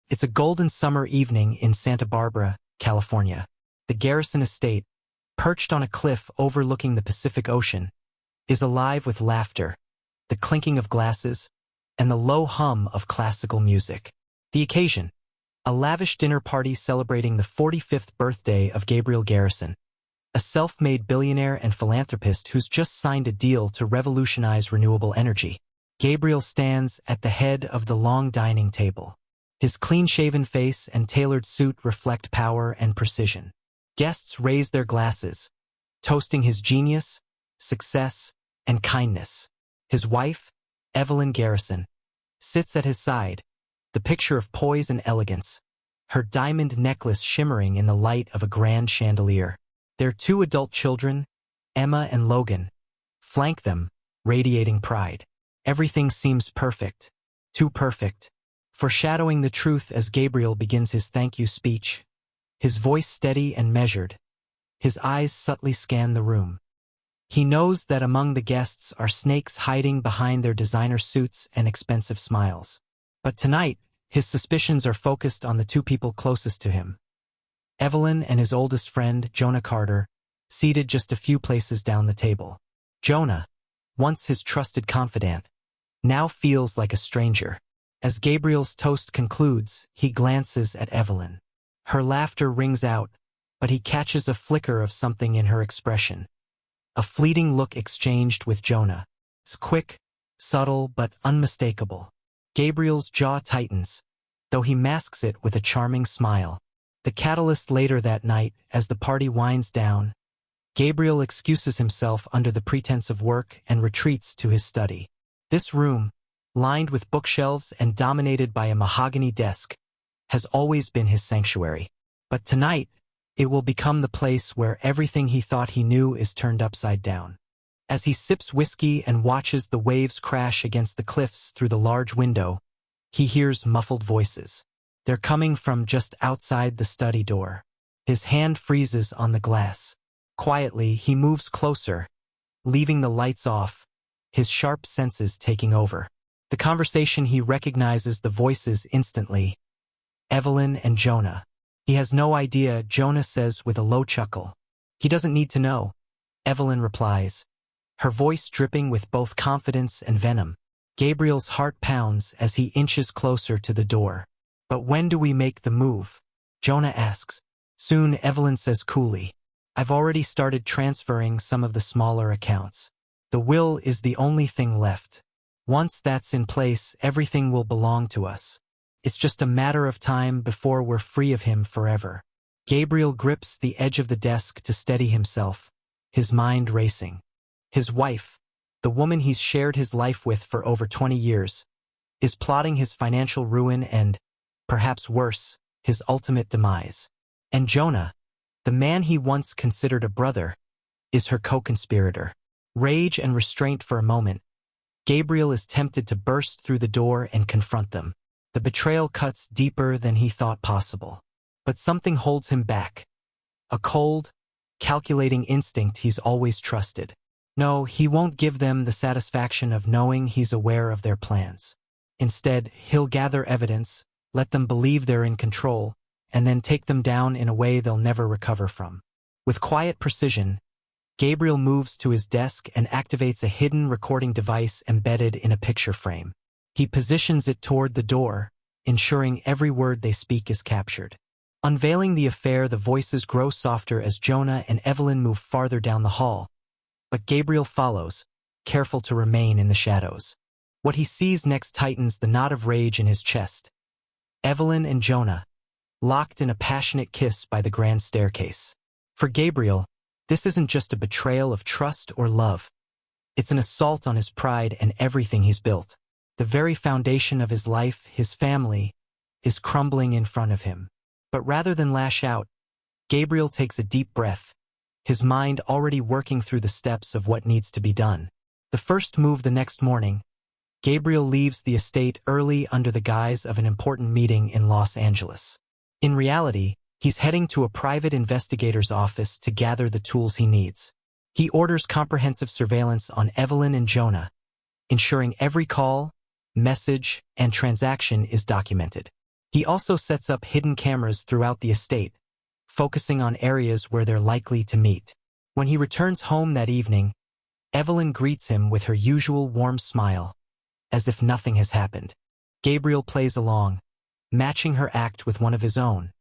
It's a golden summer evening in Santa Barbara, California. The Garrison estate, perched on a cliff overlooking the Pacific Ocean, is alive with laughter, the clinking of glasses, and the low hum of classical music. The occasion: a lavish dinner party celebrating the 45th birthday of Gabriel Garrison, a self-made billionaire and philanthropist who's just signed a deal to revolutionize renewable energy. Gabriel stands at the head of the long dining table. His clean-shaven face and tailored suit reflect power and precision. Guests raise their glasses, toasting his genius, success, and kindness. His wife, Evelyn Garrison, sits at his side, the picture of poise and elegance, her diamond necklace shimmering in the light of a grand chandelier. Their two adult children, Emma and Logan, flank them, radiating pride. Everything seems perfect, too perfect, foreshadowing the truth as Gabriel begins his thank you speech, his voice steady and measured. His eyes subtly scan the room. He knows that among the guests are snakes hiding behind their designer suits and expensive smiles. But tonight, his suspicions are focused on the two people closest to him: Evelyn and his oldest friend, Jonah Carter, seated just a few places down the table. Jonah, once his trusted confidant, now feels like a stranger. As Gabriel's toast concludes, he glances at Evelyn. Her laughter rings out, but he catches a flicker of something in her expression. A fleeting look exchanged with Jonah. It's quick, subtle, but unmistakable. Gabriel's jaw tightens, though he masks it with a charming smile. The catalyst later that night, as the party winds down, Gabriel excuses himself under the pretense of work and retreats to his study. This room, lined with bookshelves and dominated by a mahogany desk, has always been his sanctuary. But tonight, it will become the place where everything he thought he knew is turned upside down. As he sips whiskey and watches the waves crash against the cliffs through the large window, he hears muffled voices. They're coming from just outside the study door. His hand freezes on the glass. Quietly, he moves closer, leaving the lights off, his sharp senses taking over. The conversation: he recognizes the voices instantly. Evelyn and Jonah. He has no idea, Jonah says with a low chuckle. He doesn't need to know, Evelyn replies, her voice dripping with both confidence and venom. Gabriel's heart pounds as he inches closer to the door. But when do we make the move? Jonah asks. Soon, Evelyn says coolly. I've already started transferring some of the smaller accounts. The will is the only thing left. Once that's in place, everything will belong to us. It's just a matter of time before we're free of him forever. Gabriel grips the edge of the desk to steady himself, his mind racing. His wife, the woman he's shared his life with for over 20 years, is plotting his financial ruin and, perhaps worse, his ultimate demise. And Jonah, the man he once considered a brother, is her co-conspirator. Rage and restraint for a moment, Gabriel is tempted to burst through the door and confront them. The betrayal cuts deeper than he thought possible. But something holds him back. A cold, calculating instinct he's always trusted. No, he won't give them the satisfaction of knowing he's aware of their plans. Instead, he'll gather evidence, let them believe they're in control, and then take them down in a way they'll never recover from. With quiet precision, Gabriel moves to his desk and activates a hidden recording device embedded in a picture frame. He positions it toward the door, ensuring every word they speak is captured. Unveiling the affair, the voices grow softer as Jonah and Evelyn move farther down the hall. But Gabriel follows, careful to remain in the shadows. What he sees next tightens the knot of rage in his chest. Evelyn and Jonah, locked in a passionate kiss by the grand staircase. For Gabriel, this isn't just a betrayal of trust or love. It's an assault on his pride and everything he's built. The very foundation of his life, his family, is crumbling in front of him. But rather than lash out, Gabriel takes a deep breath, his mind already working through the steps of what needs to be done. The first move: the next morning, Gabriel leaves the estate early under the guise of an important meeting in Los Angeles. In reality, he's heading to a private investigator's office to gather the tools he needs. He orders comprehensive surveillance on Evelyn and Jonah, ensuring every call, message, and transaction is documented. He also sets up hidden cameras throughout the estate, focusing on areas where they're likely to meet. When he returns home that evening, Evelyn greets him with her usual warm smile, as if nothing has happened. Gabriel plays along, matching her act with one of his own,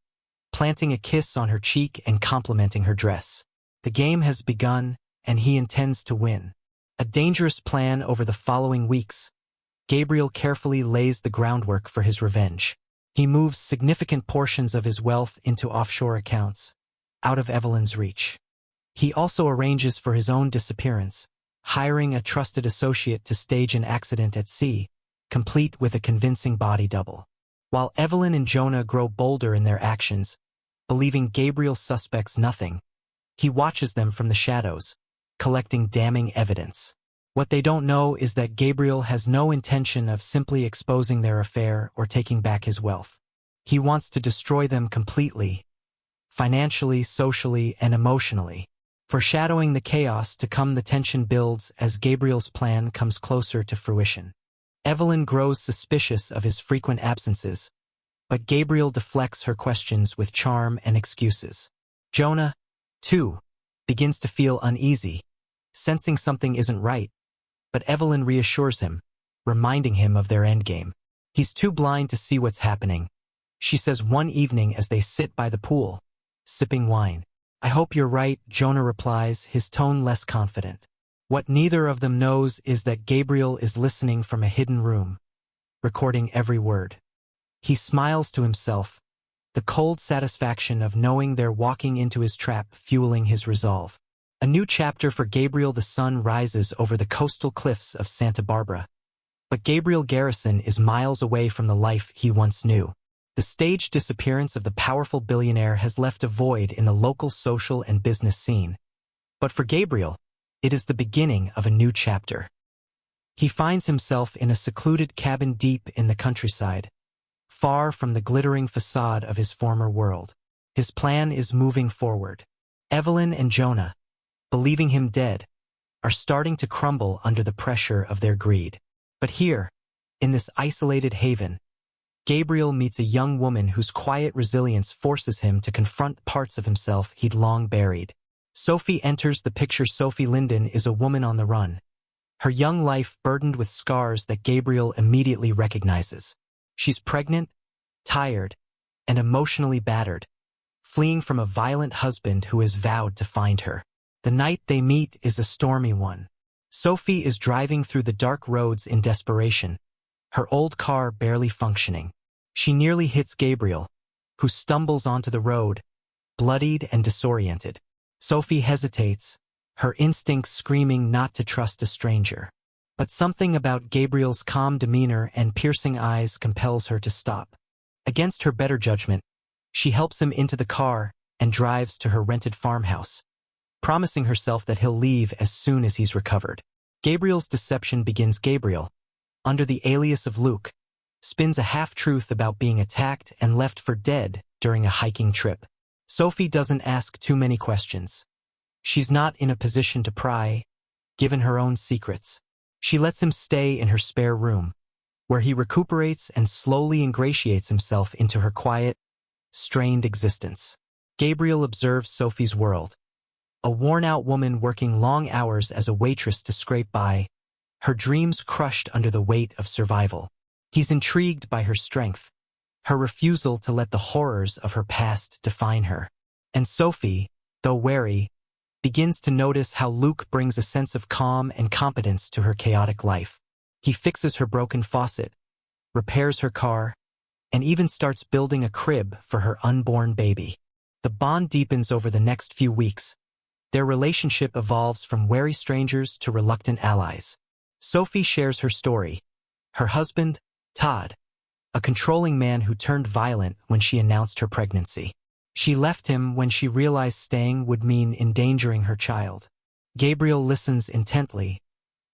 planting a kiss on her cheek and complimenting her dress. The game has begun, and he intends to win. A dangerous plan over the following weeks, Gabriel carefully lays the groundwork for his revenge. He moves significant portions of his wealth into offshore accounts, out of Evelyn's reach. He also arranges for his own disappearance, hiring a trusted associate to stage an accident at sea, complete with a convincing body double. While Evelyn and Jonah grow bolder in their actions, believing Gabriel suspects nothing, he watches them from the shadows, collecting damning evidence. What they don't know is that Gabriel has no intention of simply exposing their affair or taking back his wealth. He wants to destroy them completely, financially, socially, and emotionally. Foreshadowing the chaos to come, the tension builds as Gabriel's plan comes closer to fruition. Evelyn grows suspicious of his frequent absences, but Gabriel deflects her questions with charm and excuses. Jonah, too, begins to feel uneasy, sensing something isn't right, but Evelyn reassures him, reminding him of their endgame. He's too blind to see what's happening. She says one evening as they sit by the pool, sipping wine. "I hope you're right," Jonah replies, his tone less confident. What neither of them knows is that Gabriel is listening from a hidden room, recording every word. He smiles to himself, the cold satisfaction of knowing they're walking into his trap fueling his resolve. A new chapter for Gabriel. The sun rises over the coastal cliffs of Santa Barbara, but Gabriel Garrison is miles away from the life he once knew. The staged disappearance of the powerful billionaire has left a void in the local social and business scene. But for Gabriel, it is the beginning of a new chapter. He finds himself in a secluded cabin deep in the countryside, far from the glittering facade of his former world. His plan is moving forward. Evelyn and Jonah, believing him dead, are starting to crumble under the pressure of their greed. But here, in this isolated haven, Gabriel meets a young woman whose quiet resilience forces him to confront parts of himself he'd long buried. Sophie enters the picture. Sophie Linden is a woman on the run, her young life burdened with scars that Gabriel immediately recognizes. She's pregnant, tired, and emotionally battered, fleeing from a violent husband who has vowed to find her. The night they meet is a stormy one. Sophie is driving through the dark roads in desperation, her old car barely functioning. She nearly hits Gabriel, who stumbles onto the road, bloodied and disoriented. Sophie hesitates, her instincts screaming not to trust a stranger. But something about Gabriel's calm demeanor and piercing eyes compels her to stop. Against her better judgment, she helps him into the car and drives to her rented farmhouse, promising herself that he'll leave as soon as he's recovered. Gabriel's deception begins. Gabriel, under the alias of Luke, spins a half-truth about being attacked and left for dead during a hiking trip. Sophie doesn't ask too many questions. She's not in a position to pry, given her own secrets. She lets him stay in her spare room, where he recuperates and slowly ingratiates himself into her quiet, strained existence. Gabriel observes Sophie's world, a worn-out woman working long hours as a waitress to scrape by, her dreams crushed under the weight of survival. He's intrigued by her strength, her refusal to let the horrors of her past define her. And Sophie, though wary, begins to notice how Luke brings a sense of calm and competence to her chaotic life. He fixes her broken faucet, repairs her car, and even starts building a crib for her unborn baby. The bond deepens over the next few weeks. Their relationship evolves from wary strangers to reluctant allies. Sophie shares her story. Her husband, Todd, a controlling man who turned violent when she announced her pregnancy. She left him when she realized staying would mean endangering her child. Gabriel listens intently,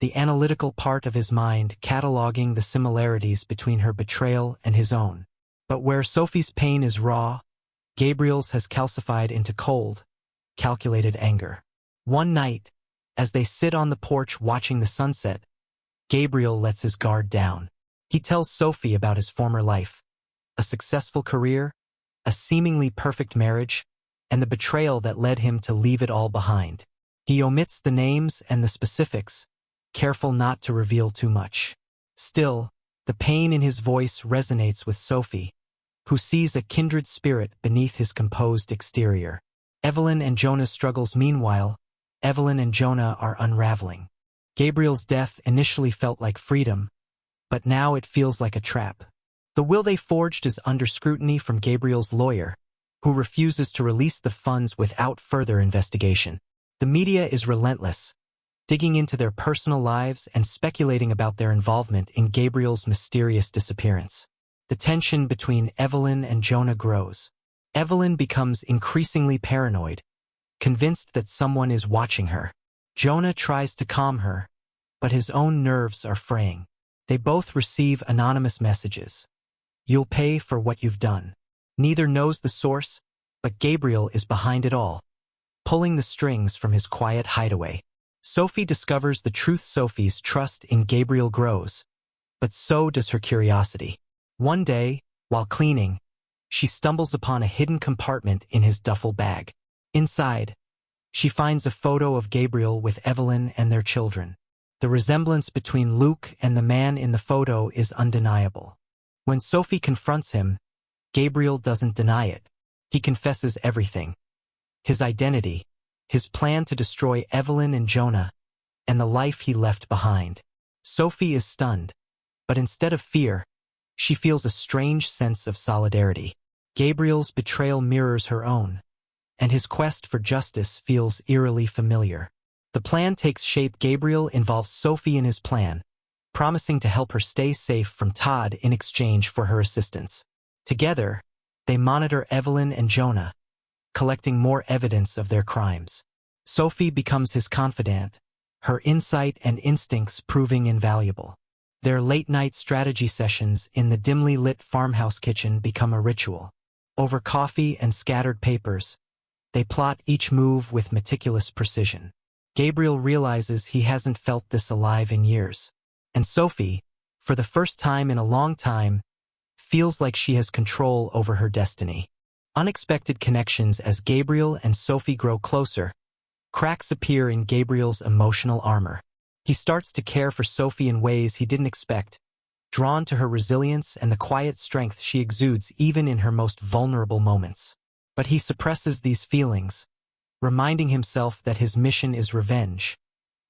the analytical part of his mind cataloging the similarities between her betrayal and his own. But where Sophie's pain is raw, Gabriel's has calcified into cold, calculated anger. One night, as they sit on the porch watching the sunset, Gabriel lets his guard down. He tells Sophie about his former life, a successful career, a seemingly perfect marriage, and the betrayal that led him to leave it all behind. He omits the names and the specifics, careful not to reveal too much. Still, the pain in his voice resonates with Sophie, who sees a kindred spirit beneath his composed exterior. Evelyn and Jonah's struggles. Meanwhile, Evelyn and Jonah are unraveling. Gabriel's death initially felt like freedom, but now it feels like a trap. The will they forged is under scrutiny from Gabriel's lawyer, who refuses to release the funds without further investigation. The media is relentless, digging into their personal lives and speculating about their involvement in Gabriel's mysterious disappearance. The tension between Evelyn and Jonah grows. Evelyn becomes increasingly paranoid, convinced that someone is watching her. Jonah tries to calm her, but his own nerves are fraying. They both receive anonymous messages. "You'll pay for what you've done." Neither knows the source, but Gabriel is behind it all, pulling the strings from his quiet hideaway. Sophie discovers the truth. Sophie's trust in Gabriel grows, but so does her curiosity. One day, while cleaning, she stumbles upon a hidden compartment in his duffel bag. Inside, she finds a photo of Gabriel with Evelyn and their children. The resemblance between Luke and the man in the photo is undeniable. When Sophie confronts him, Gabriel doesn't deny it. He confesses everything: his identity, his plan to destroy Evelyn and Jonah, and the life he left behind. Sophie is stunned, but instead of fear, she feels a strange sense of solidarity. Gabriel's betrayal mirrors her own, and his quest for justice feels eerily familiar. The plan takes shape. Gabriel involves Sophie in his plan, promising to help her stay safe from Todd in exchange for her assistance. Together, they monitor Evelyn and Jonah, collecting more evidence of their crimes. Sophie becomes his confidant, her insight and instincts proving invaluable. Their late-night strategy sessions in the dimly lit farmhouse kitchen become a ritual. Over coffee and scattered papers, they plot each move with meticulous precision. Gabriel realizes he hasn't felt this alive in years. And Sophie, for the first time in a long time, feels like she has control over her destiny. Unexpected connections. As Gabriel and Sophie grow closer, cracks appear in Gabriel's emotional armor. He starts to care for Sophie in ways he didn't expect, drawn to her resilience and the quiet strength she exudes even in her most vulnerable moments. But he suppresses these feelings, reminding himself that his mission is revenge,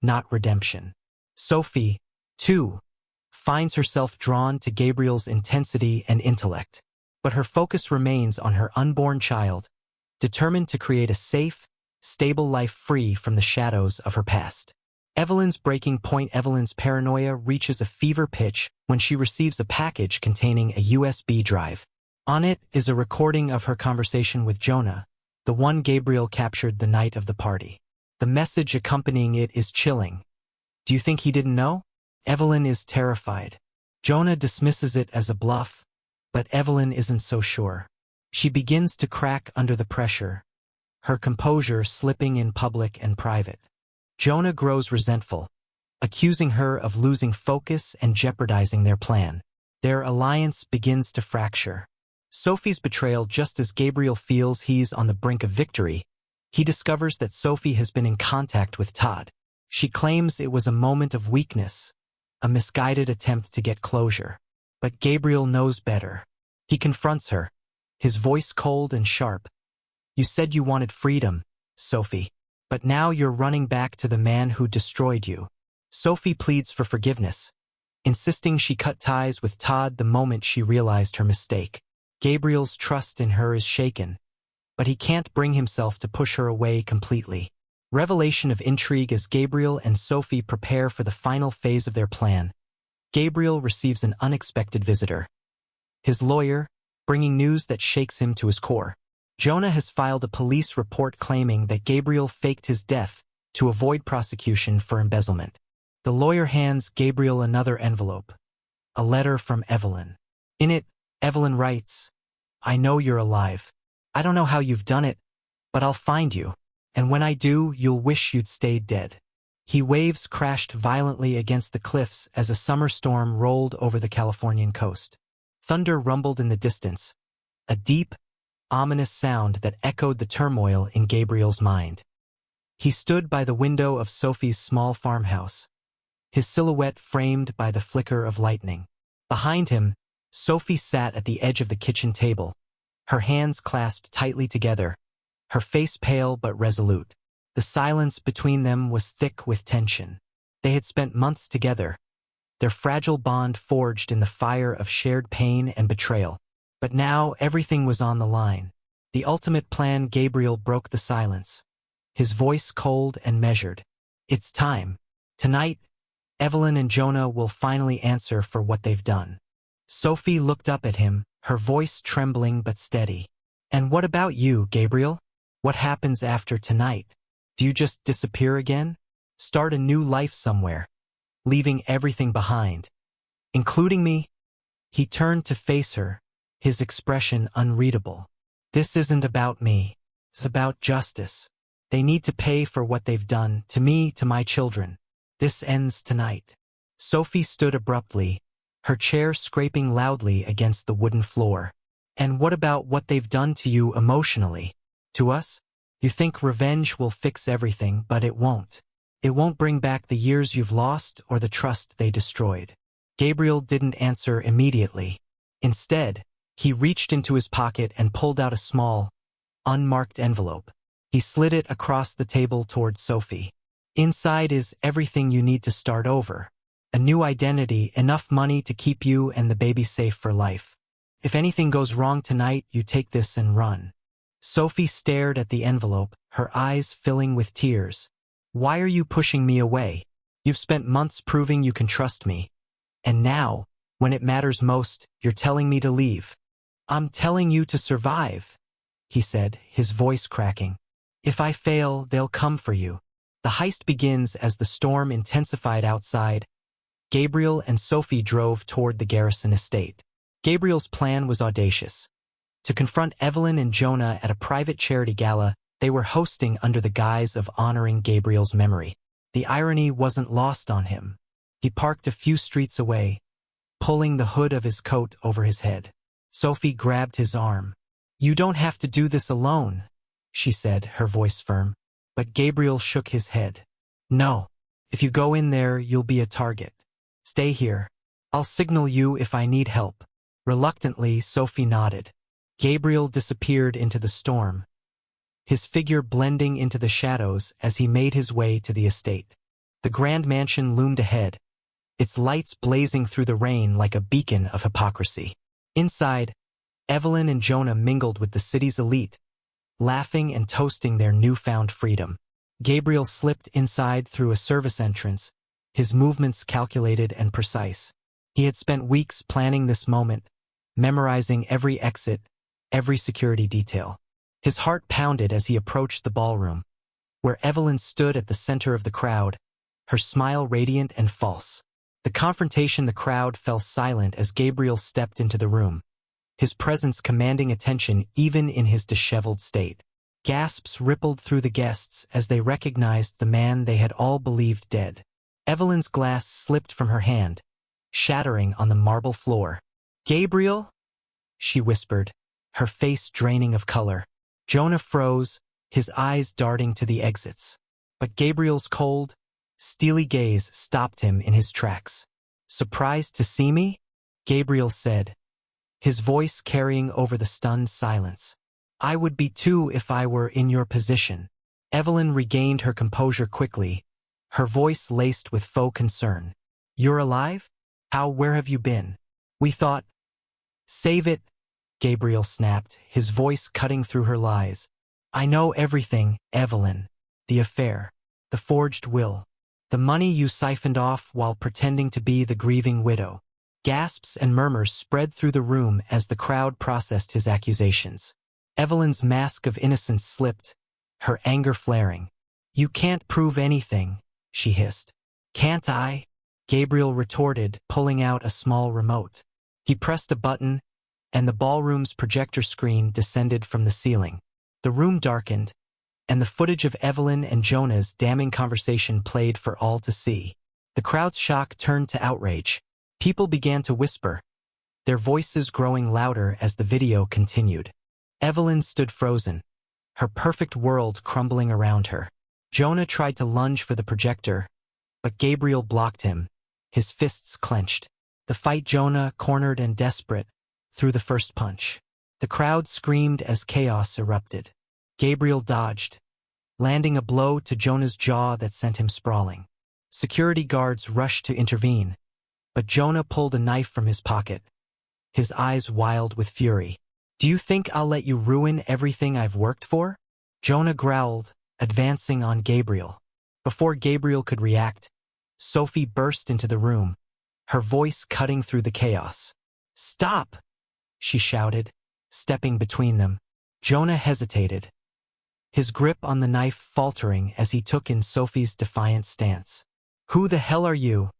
not redemption. Sophie, too, finds herself drawn to Gabriel's intensity and intellect, but her focus remains on her unborn child, determined to create a safe, stable life free from the shadows of her past. Evelyn's breaking point. Evelyn's paranoia reaches a fever pitch when she receives a package containing a USB drive. On it is a recording of her conversation with Jonah, the one Gabriel captured the night of the party. The message accompanying it is chilling. "Do you think he didn't know?" Evelyn is terrified. Jonah dismisses it as a bluff, but Evelyn isn't so sure. She begins to crack under the pressure, her composure slipping in public and private. Jonah grows resentful, accusing her of losing focus and jeopardizing their plan. Their alliance begins to fracture. Sophie's betrayal. Just as Gabriel feels he's on the brink of victory, he discovers that Sophie has been in contact with Todd. She claims it was a moment of weakness, a misguided attempt to get closure. But Gabriel knows better. He confronts her, his voice cold and sharp. "You said you wanted freedom, Sophie, but now you're running back to the man who destroyed you." Sophie pleads for forgiveness, insisting she cut ties with Todd the moment she realized her mistake. Gabriel's trust in her is shaken, but he can't bring himself to push her away completely. Revelation of intrigue. As Gabriel and Sophie prepare for the final phase of their plan, Gabriel receives an unexpected visitor. His lawyer, bringing news that shakes him to his core. Jonah has filed a police report claiming that Gabriel faked his death to avoid prosecution for embezzlement. The lawyer hands Gabriel another envelope, a letter from Evelyn. In it, Evelyn writes, "I know you're alive. I don't know how you've done it, but I'll find you. And when I do, you'll wish you'd stayed dead." Waves crashed violently against the cliffs as a summer storm rolled over the Californian coast. Thunder rumbled in the distance, a deep, ominous sound that echoed the turmoil in Gabriel's mind. He stood by the window of Sophie's small farmhouse, his silhouette framed by the flicker of lightning. Behind him, Sophie sat at the edge of the kitchen table, her hands clasped tightly together, her face pale but resolute. The silence between them was thick with tension. They had spent months together, their fragile bond forged in the fire of shared pain and betrayal. But now everything was on the line. The ultimate plan. Gabriel broke the silence, his voice cold and measured. It's time. Tonight, Evelyn and Jonah will finally answer for what they've done. Sophie looked up at him, her voice trembling but steady. And what about you, Gabriel? What happens after tonight? Do you just disappear again? Start a new life somewhere, leaving everything behind, including me? He turned to face her, his expression unreadable. This isn't about me. It's about justice. They need to pay for what they've done, to me, to my children. This ends tonight. Sophie stood abruptly, her chair scraping loudly against the wooden floor. And what about what they've done to you emotionally? To us? You think revenge will fix everything, but it won't. It won't bring back the years you've lost or the trust they destroyed. Gabriel didn't answer immediately. Instead, he reached into his pocket and pulled out a small, unmarked envelope. He slid it across the table towards Sophie. Inside is everything you need to start over. A new identity, enough money to keep you and the baby safe for life. If anything goes wrong tonight, you take this and run. Sophie stared at the envelope, her eyes filling with tears. Why are you pushing me away? You've spent months proving you can trust me. And now, when it matters most, you're telling me to leave. I'm telling you to survive, he said, his voice cracking. If I fail, they'll come for you. The heist begins as the storm intensified outside. Gabriel and Sophie drove toward the Garrison estate. Gabriel's plan was audacious. To confront Evelyn and Jonah at a private charity gala they were hosting under the guise of honoring Gabriel's memory. The irony wasn't lost on him. He parked a few streets away, pulling the hood of his coat over his head. Sophie grabbed his arm. You don't have to do this alone, she said, her voice firm. But Gabriel shook his head. No. If you go in there, you'll be a target. Stay here. I'll signal you if I need help. Reluctantly, Sophie nodded. Gabriel disappeared into the storm, his figure blending into the shadows as he made his way to the estate. The grand mansion loomed ahead, its lights blazing through the rain like a beacon of hypocrisy. Inside, Evelyn and Jonah mingled with the city's elite, laughing and toasting their newfound freedom. Gabriel slipped inside through a service entrance, his movements calculated and precise. He had spent weeks planning this moment, memorizing every exit, every security detail. His heart pounded as he approached the ballroom, where Evelyn stood at the center of the crowd, her smile radiant and false. The crowd fell silent as Gabriel stepped into the room, his presence commanding attention even in his disheveled state. Gasps rippled through the guests as they recognized the man they had all believed dead. Evelyn's glass slipped from her hand, shattering on the marble floor. Gabriel? She whispered, her face draining of color. Jonah froze, his eyes darting to the exits. But Gabriel's cold, steely gaze stopped him in his tracks. Surprised to see me? Gabriel said, his voice carrying over the stunned silence. I would be too if I were in your position. Evelyn regained her composure quickly, her voice laced with faux concern. You're alive? Where have you been? We thought. Save it, Gabriel snapped, his voice cutting through her lies. I know everything, Evelyn. The affair, the forged will, the money you siphoned off while pretending to be the grieving widow. Gasps and murmurs spread through the room as the crowd processed his accusations. Evelyn's mask of innocence slipped, her anger flaring. You can't prove anything, she hissed. Can't I? Gabriel retorted, pulling out a small remote. He pressed a button, and the ballroom's projector screen descended from the ceiling. The room darkened, and the footage of Evelyn and Jonah's damning conversation played for all to see. The crowd's shock turned to outrage. People began to whisper, their voices growing louder as the video continued. Evelyn stood frozen, her perfect world crumbling around her. Jonah tried to lunge for the projector, but Gabriel blocked him, his fists clenched. The fight Jonah, cornered and desperate, threw the first punch. The crowd screamed as chaos erupted. Gabriel dodged, landing a blow to Jonah's jaw that sent him sprawling. Security guards rushed to intervene, but Jonah pulled a knife from his pocket, his eyes wild with fury. "Do you think I'll let you ruin everything I've worked for?" Jonah growled, advancing on Gabriel. Before Gabriel could react, Sophie burst into the room, her voice cutting through the chaos. "Stop!" she shouted, stepping between them. Jonah hesitated, his grip on the knife faltering as he took in Sophie's defiant stance. "Who the hell are you?"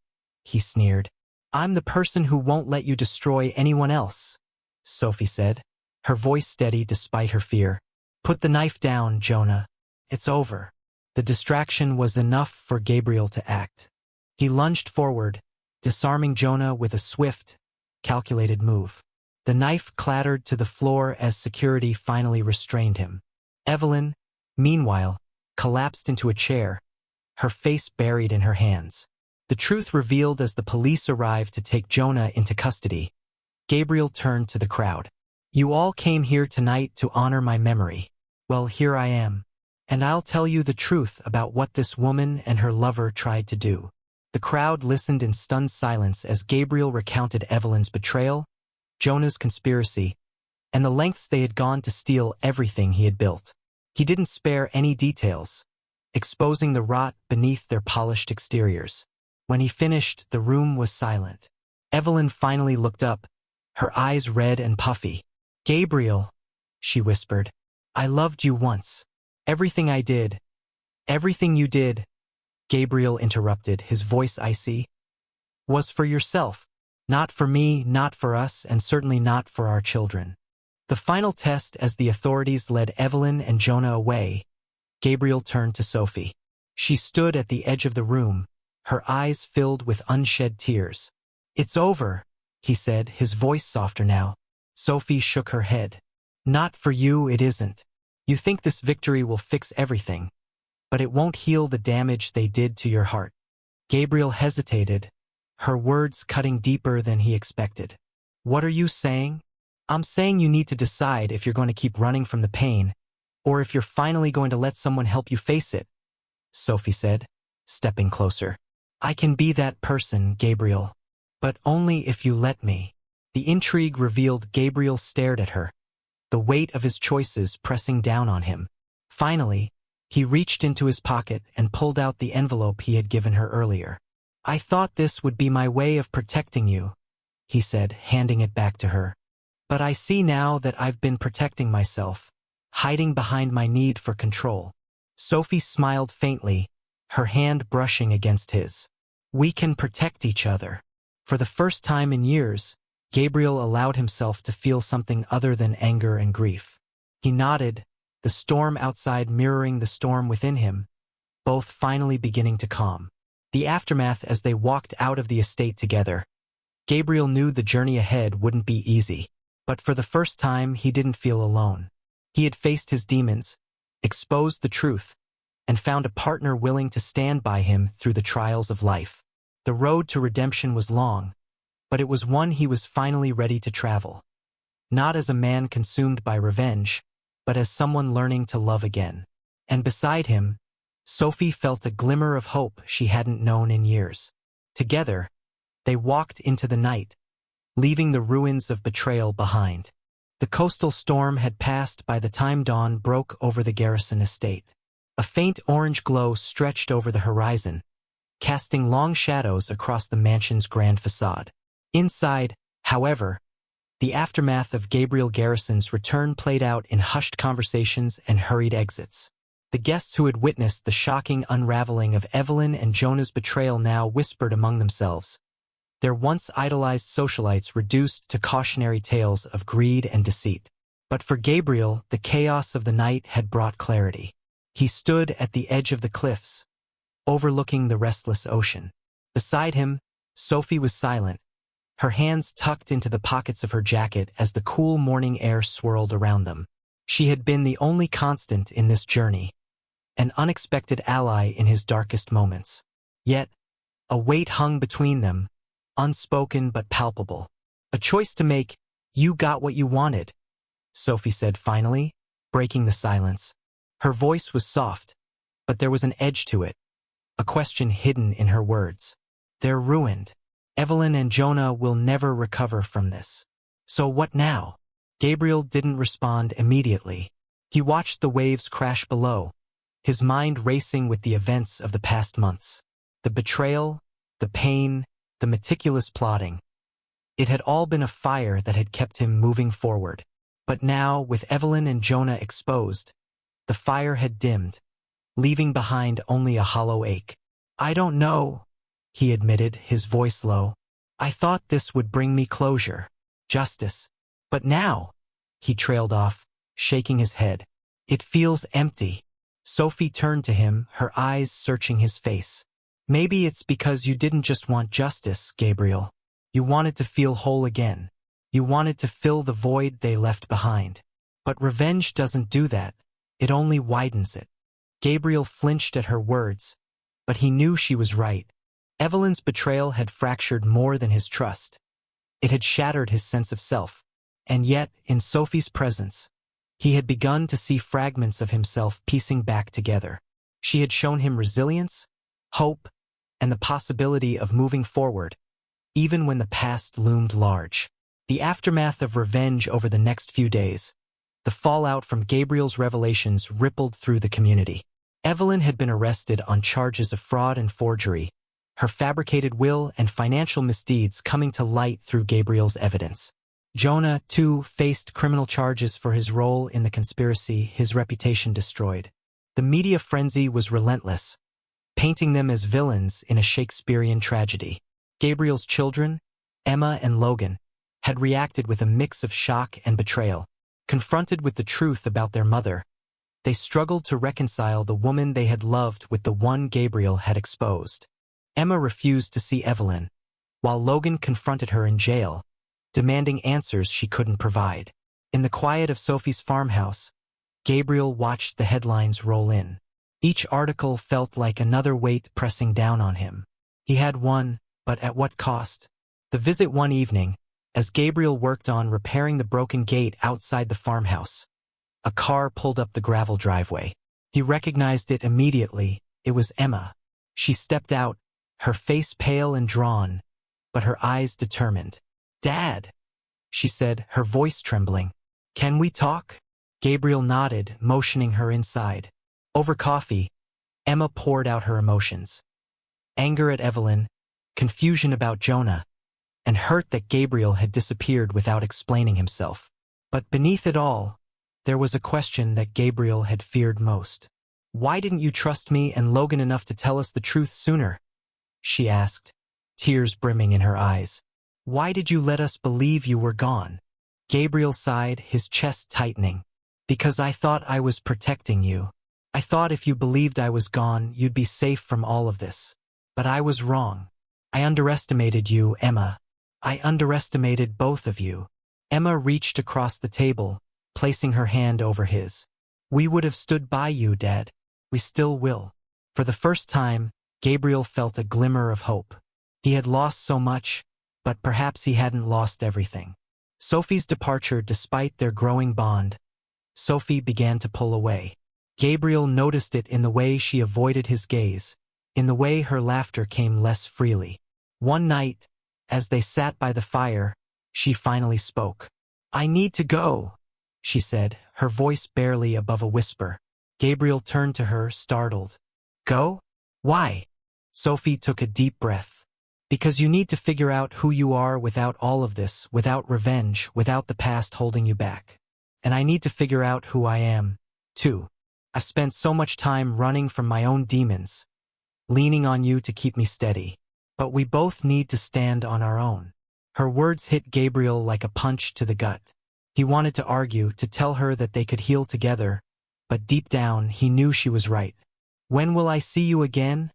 he sneered. "I'm the person who won't let you destroy anyone else," Sophie said, her voice steady despite her fear. "Put the knife down, Jonah. It's over." The distraction was enough for Gabriel to act. He lunged forward, disarming Jonah with a swift, calculated move. The knife clattered to the floor as security finally restrained him. Evelyn, meanwhile, collapsed into a chair, her face buried in her hands. The truth revealed as the police arrived to take Jonah into custody. Gabriel turned to the crowd. "You all came here tonight to honor my memory. Well, here I am. And I'll tell you the truth about what this woman and her lover tried to do." The crowd listened in stunned silence as Gabriel recounted Evelyn's betrayal, Jonah's conspiracy, and the lengths they had gone to steal everything he had built. He didn't spare any details, exposing the rot beneath their polished exteriors. When he finished, the room was silent. Evelyn finally looked up, her eyes red and puffy. "Gabriel," she whispered, "I loved you once. Everything I did, everything you did," Gabriel interrupted, his voice icy, "was for yourself. Not for me, not for us, and certainly not for our children." The final test as the authorities led Evelyn and Jonah away, Gabriel turned to Sophie. She stood at the edge of the room, her eyes filled with unshed tears. "It's over," he said, his voice softer now. Sophie shook her head. "Not for you, it isn't. You think this victory will fix everything, but it won't heal the damage they did to your heart." Gabriel hesitated, her words cutting deeper than he expected. "What are you saying?" "I'm saying you need to decide if you're going to keep running from the pain, or if you're finally going to let someone help you face it," Sophie said, stepping closer. "I can be that person, Gabriel, but only if you let me." The intrigue revealed Gabriel stared at her, the weight of his choices pressing down on him. Finally, he reached into his pocket and pulled out the envelope he had given her earlier. "I thought this would be my way of protecting you," he said, handing it back to her. "But I see now that I've been protecting myself, hiding behind my need for control." Sophie smiled faintly, her hand brushing against his. "We can protect each other." For the first time in years, Gabriel allowed himself to feel something other than anger and grief. He nodded, the storm outside mirroring the storm within him, both finally beginning to calm. The aftermath as they walked out of the estate together. Gabriel knew the journey ahead wouldn't be easy, but for the first time he didn't feel alone. He had faced his demons, exposed the truth, and found a partner willing to stand by him through the trials of life. The road to redemption was long, but it was one he was finally ready to travel. Not as a man consumed by revenge, but as someone learning to love again. And beside him, Sophie felt a glimmer of hope she hadn't known in years. Together, they walked into the night, leaving the ruins of betrayal behind. The coastal storm had passed by the time dawn broke over the Garrison estate. A faint orange glow stretched over the horizon, casting long shadows across the mansion's grand facade. Inside, however, the aftermath of Gabriel Garrison's return played out in hushed conversations and hurried exits. The guests who had witnessed the shocking unraveling of Evelyn and Jonah's betrayal now whispered among themselves, their once idolized socialites reduced to cautionary tales of greed and deceit. But for Gabriel, the chaos of the night had brought clarity. He stood at the edge of the cliffs, overlooking the restless ocean. Beside him, Sophie was silent, her hands tucked into the pockets of her jacket as the cool morning air swirled around them. She had been the only constant in this journey, an unexpected ally in his darkest moments. Yet, a weight hung between them, unspoken but palpable. A choice to make. You got what you wanted, Sophie said finally, breaking the silence. Her voice was soft, but there was an edge to it, a question hidden in her words. They're ruined. Evelyn and Jonah will never recover from this. So what now? Gabriel didn't respond immediately. He watched the waves crash below, his mind racing with the events of the past months. The betrayal, the pain, the meticulous plotting. It had all been a fire that had kept him moving forward. But now, with Evelyn and Jonah exposed, the fire had dimmed, leaving behind only a hollow ache. I don't know, he admitted, his voice low. I thought this would bring me closure, justice. But now, he trailed off, shaking his head. It feels empty. Sophie turned to him, her eyes searching his face. Maybe it's because you didn't just want justice, Gabriel. You wanted to feel whole again. You wanted to fill the void they left behind. But revenge doesn't do that. It only widens it. Gabriel flinched at her words, but he knew she was right. Evelyn's betrayal had fractured more than his trust. It had shattered his sense of self. And yet, in Sophie's presence, he had begun to see fragments of himself piecing back together. She had shown him resilience, hope, and the possibility of moving forward, even when the past loomed large. The aftermath of revenge over the next few days, the fallout from Gabriel's revelations rippled through the community. Evelyn had been arrested on charges of fraud and forgery, her fabricated will and financial misdeeds coming to light through Gabriel's evidence. Jonah, too, faced criminal charges for his role in the conspiracy, his reputation destroyed. The media frenzy was relentless, painting them as villains in a Shakespearean tragedy. Gabriel's children, Emma and Logan, had reacted with a mix of shock and betrayal. Confronted with the truth about their mother, they struggled to reconcile the woman they had loved with the one Gabriel had exposed. Emma refused to see Evelyn, while Logan confronted her in jail, demanding answers she couldn't provide. In the quiet of Sophie's farmhouse, Gabriel watched the headlines roll in. Each article felt like another weight pressing down on him. He had won, but at what cost? The visit one evening, as Gabriel worked on repairing the broken gate outside the farmhouse, a car pulled up the gravel driveway. He recognized it immediately. It was Emma. She stepped out, her face pale and drawn, but her eyes determined. "Dad," she said, her voice trembling. "Can we talk?" Gabriel nodded, motioning her inside. Over coffee, Emma poured out her emotions. Anger at Evelyn, confusion about Jonah, and hurt that Gabriel had disappeared without explaining himself. But beneath it all, there was a question that Gabriel had feared most. "Why didn't you trust me and Logan enough to tell us the truth sooner?" she asked, tears brimming in her eyes. "Why did you let us believe you were gone?" Gabriel sighed, his chest tightening. "Because I thought I was protecting you. I thought if you believed I was gone, you'd be safe from all of this. But I was wrong. I underestimated you, Emma. I underestimated both of you." Emma reached across the table, placing her hand over his. "We would have stood by you, Dad. We still will." For the first time, Gabriel felt a glimmer of hope. He had lost so much, but perhaps he hadn't lost everything. Sophie's departure, despite their growing bond, Sophie began to pull away. Gabriel noticed it in the way she avoided his gaze, in the way her laughter came less freely. One night, as they sat by the fire, she finally spoke. "I need to go," she said, her voice barely above a whisper. Gabriel turned to her, startled. "Go? Why?" Sophie took a deep breath. "Because you need to figure out who you are without all of this, without revenge, without the past holding you back. And I need to figure out who I am, too. I've spent so much time running from my own demons, leaning on you to keep me steady. But we both need to stand on our own." Her words hit Gabriel like a punch to the gut. He wanted to argue, to tell her that they could heal together, but deep down he knew she was right. "When will I see you again?"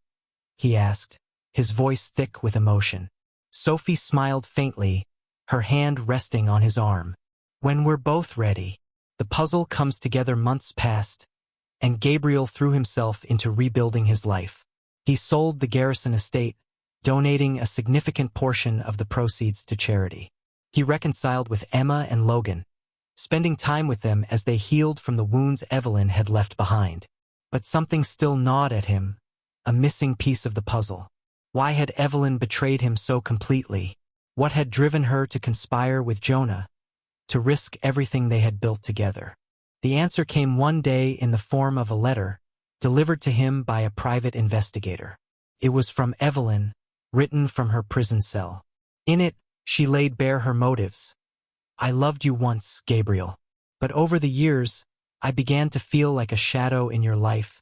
he asked, his voice thick with emotion. Sophie smiled faintly, her hand resting on his arm. When we're both ready. The puzzle comes together. Months passed, and Gabriel threw himself into rebuilding his life. He sold the Garrison estate, donating a significant portion of the proceeds to charity. He reconciled with Emma and Logan, spending time with them as they healed from the wounds Evelyn had left behind. But something still gnawed at him, a missing piece of the puzzle. Why had Evelyn betrayed him so completely? What had driven her to conspire with Jonah, to risk everything they had built together? The answer came one day in the form of a letter, delivered to him by a private investigator. It was from Evelyn, written from her prison cell. In it, she laid bare her motives. I loved you once, Gabriel. But over the years, I began to feel like a shadow in your life,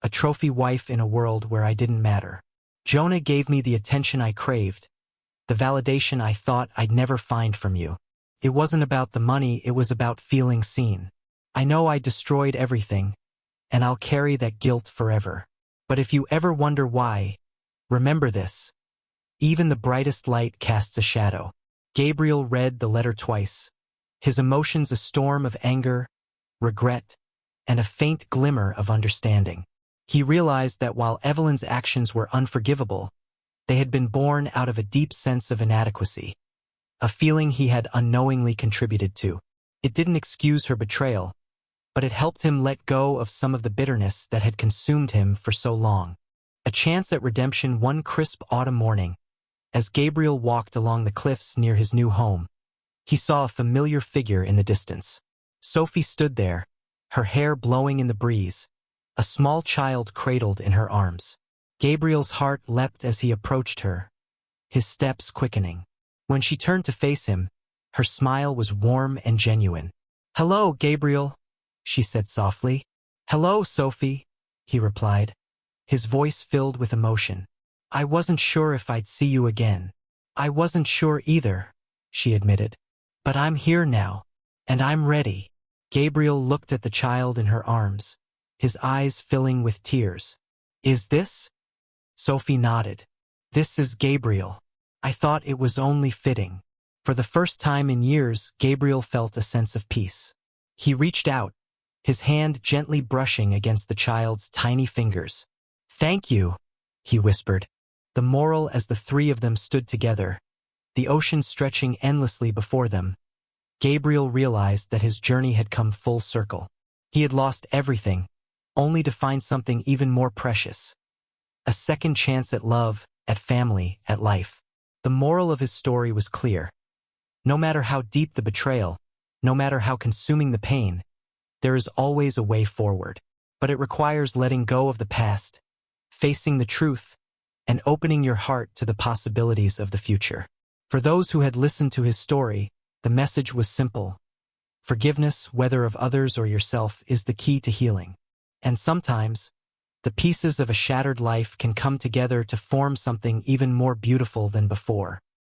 a trophy wife in a world where I didn't matter. Jonah gave me the attention I craved, the validation I thought I'd never find from you. It wasn't about the money, it was about feeling seen. I know I destroyed everything, and I'll carry that guilt forever. But if you ever wonder why, remember this. Even the brightest light casts a shadow. Gabriel read the letter twice, his emotions a storm of anger, regret, and a faint glimmer of understanding. He realized that while Evelyn's actions were unforgivable, they had been born out of a deep sense of inadequacy, a feeling he had unknowingly contributed to. It didn't excuse her betrayal, but it helped him let go of some of the bitterness that had consumed him for so long. A chance at redemption. One crisp autumn morning, as Gabriel walked along the cliffs near his new home, he saw a familiar figure in the distance. Sophie stood there, her hair blowing in the breeze, a small child cradled in her arms. Gabriel's heart leapt as he approached her, his steps quickening. When she turned to face him, her smile was warm and genuine. "Hello, Gabriel," she said softly. "Hello, Sophie," he replied, his voice filled with emotion. "I wasn't sure if I'd see you again." "I wasn't sure either," she admitted. "But I'm here now, and I'm ready." Gabriel looked at the child in her arms, his eyes filling with tears. "Is this?" Sophie nodded. "This is Gabriel. I thought it was only fitting." For the first time in years, Gabriel felt a sense of peace. He reached out, his hand gently brushing against the child's tiny fingers. "Thank you," he whispered. The moral: as the three of them stood together, the ocean stretching endlessly before them, Gabriel realized that his journey had come full circle. He had lost everything, only to find something even more precious. A second chance at love, at family, at life. The moral of his story was clear. No matter how deep the betrayal, no matter how consuming the pain, there is always a way forward. But it requires letting go of the past, facing the truth, and opening your heart to the possibilities of the future. For those who had listened to his story, the message was simple. Forgiveness, whether of others or yourself, is the key to healing. And sometimes, the pieces of a shattered life can come together to form something even more beautiful than before.